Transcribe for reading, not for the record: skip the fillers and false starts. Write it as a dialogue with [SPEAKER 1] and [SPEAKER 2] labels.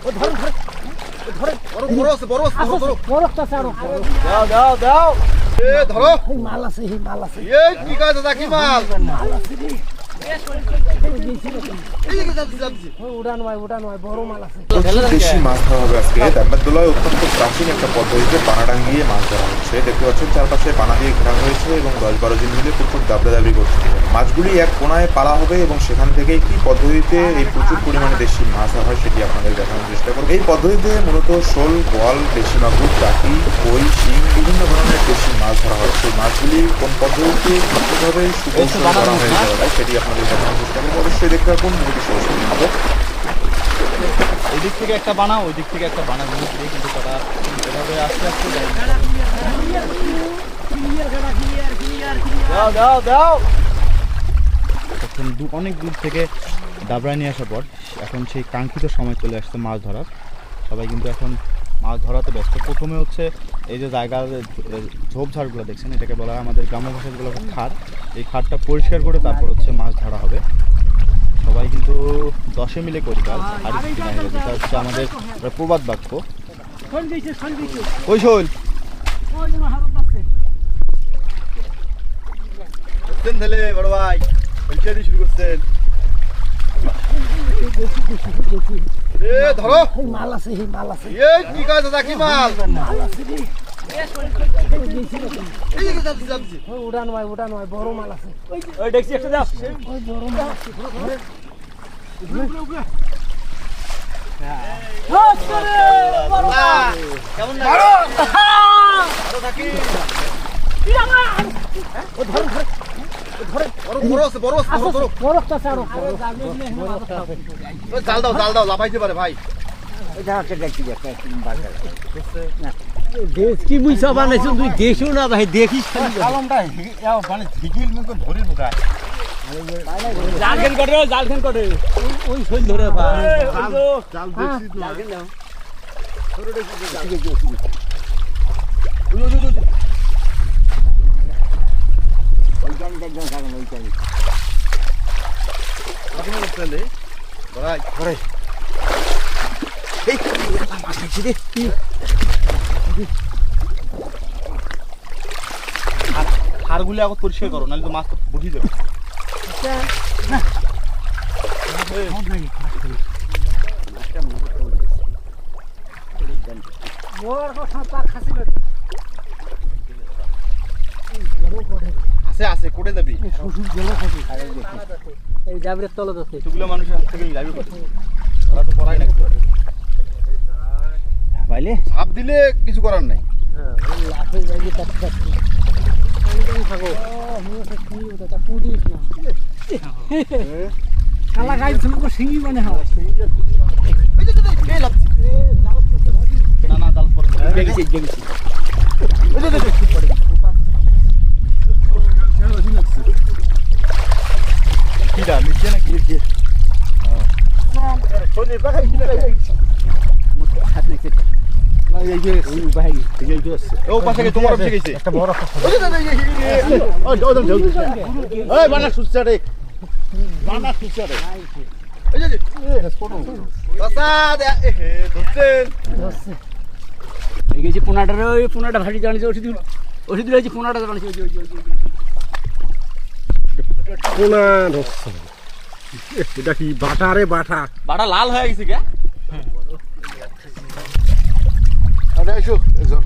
[SPEAKER 1] ও ধরে ধরে বড় আছে বড় আছে
[SPEAKER 2] দাও দাও দাও
[SPEAKER 1] এ ধরো
[SPEAKER 3] মাল আছে মাল আছে
[SPEAKER 1] এই কি কাজ দাদা কি মাল
[SPEAKER 3] মাল আছে রে
[SPEAKER 1] এই কি যাচ্ছে
[SPEAKER 3] উড়ান ভাই বড় মাল আছে
[SPEAKER 4] দেশি মাছ ধরা হবে আজকে দামবাদুলায় অত্যন্ত প্রাচীন একটা পদ্ধতিতে পানা ডাঙ্গিয়ে মাছ ধরা হচ্ছে। দেখতে পাচ্ছেন চারপাশে পানা দিয়ে ঘেরা হয়েছে এবং 10-12 জন মিলে প্রচুর দাবড়াদাবি করছে। মাছগুলি এক কোনায় পালা হবে এবং সেখান থেকে কি পদ্ধতিতে এই প্রচুর পরিমাণে দেশি মাছ ধরা হয় সেটি আপনাদের দেখানোর চেষ্টা করব। এই পদ্ধতিতে মূলত শোল, বোয়াল, দেশি মাগুর, টাকি, কই, শিং বিভিন্ন ধরনের দেশি মাছ ধরা হয়। সেই মাছগুলি কোন পদ্ধতিতে কিভাবে সুকৌশল করা হয়ে যাবে সেটি আপনাদের দেখানোর চেষ্টা করব। অবশ্যই দেখতে থাকুন, ভিডিওটি শেষ পর্যন্ত।
[SPEAKER 2] এই দিক থেকে একটা বানাও, ওই দিক থেকে একটা বানাও, কিন্তু তারা এভাবে আস্তে আস্তে দাও দাও দাও। এখন অনেক দূর থেকে দাবড়া নিয়ে আসার পর এখন সেই কাঙ্ক্ষিত সময় চলে আসছে মাছ ধরার। সবাই কিন্তু এখন মাছ ধরাতে ব্যস্ত। প্রথমে হচ্ছে এই যে জায়গার ঝোপঝাড়গুলো দেখছেন, এটাকে বলা হয় আমাদের গ্রাম্য ভাষাগুলো খাট। এই খাটটা পরিষ্কার করে তারপর হচ্ছে মাছ ধরা হবে। সবাই কিন্তু 10 মিলে করি কাজ। আর যেটা হচ্ছে আমাদের প্রবাদ বাক্য। ওই শোল
[SPEAKER 1] তাহলে বড় ভাই পরিচয় দিয়ে শুরু করছেন। এ ধরো
[SPEAKER 3] মাল আছে মাল আছে
[SPEAKER 1] এই কি কাজ দাদা কি মাল
[SPEAKER 3] মাল আছে রে
[SPEAKER 1] এই কি যাচ্ছে
[SPEAKER 3] উড়ান ভাই বড় মাল আছে
[SPEAKER 2] ওই দেখছি একটা দাও।
[SPEAKER 3] ওই বড় মাল আছে
[SPEAKER 1] কেমন না আরো থাকি
[SPEAKER 3] ও ধরে
[SPEAKER 1] বড় আছে ধরো
[SPEAKER 3] বড় আছে আরো
[SPEAKER 1] জাল দাও লাফাইতে পারে ভাই।
[SPEAKER 5] দেশ কি বুঝছ বানাইছো তুই দেশও না ভাই দেখিস
[SPEAKER 2] কালমটা মানে ঝিকিল মতো ধরে বোঝায়। জালখান করে
[SPEAKER 5] ওই শৈল ধরে ভাই
[SPEAKER 1] জাল দেখছি তো
[SPEAKER 2] হাড়গুলি আগে পরিষ্কার করো, নাহলে তো মাছ বুঝি যাবে।
[SPEAKER 1] আছে আছে কোটে যাবি
[SPEAKER 3] এই জাবরের তলত আছে
[SPEAKER 2] এতগুলো মানুষের হাত থেকে যাবি কোথায়? ওরা তো পড়াই না
[SPEAKER 5] ভাইলে
[SPEAKER 1] সাপ দিলে কিছু করার নাই।
[SPEAKER 3] হ্যাঁ ওই লাফে যাই তাক তাক থাকো কালা গাই তুমি সিঙ্গি মনে হয়
[SPEAKER 2] না না জাল পড়ে কিরা মিশে না কি ও পাশে গিয়ে তোমার পাশে গেছে
[SPEAKER 5] একটা বড়
[SPEAKER 1] ওই বানা সুচ্চা রে বানা সুচ্চা রে এই যে চাচা ধরছেন
[SPEAKER 5] এই গেছি পোনাটা ভাসি জানিস ওষুধ রয়েছে পোনাটা জানিস
[SPEAKER 1] কোনা ধরছে এটা কি বাটা রে বাটা
[SPEAKER 2] বাড়া লাল হয়ে গেছে কে?
[SPEAKER 1] আরে এসো একজন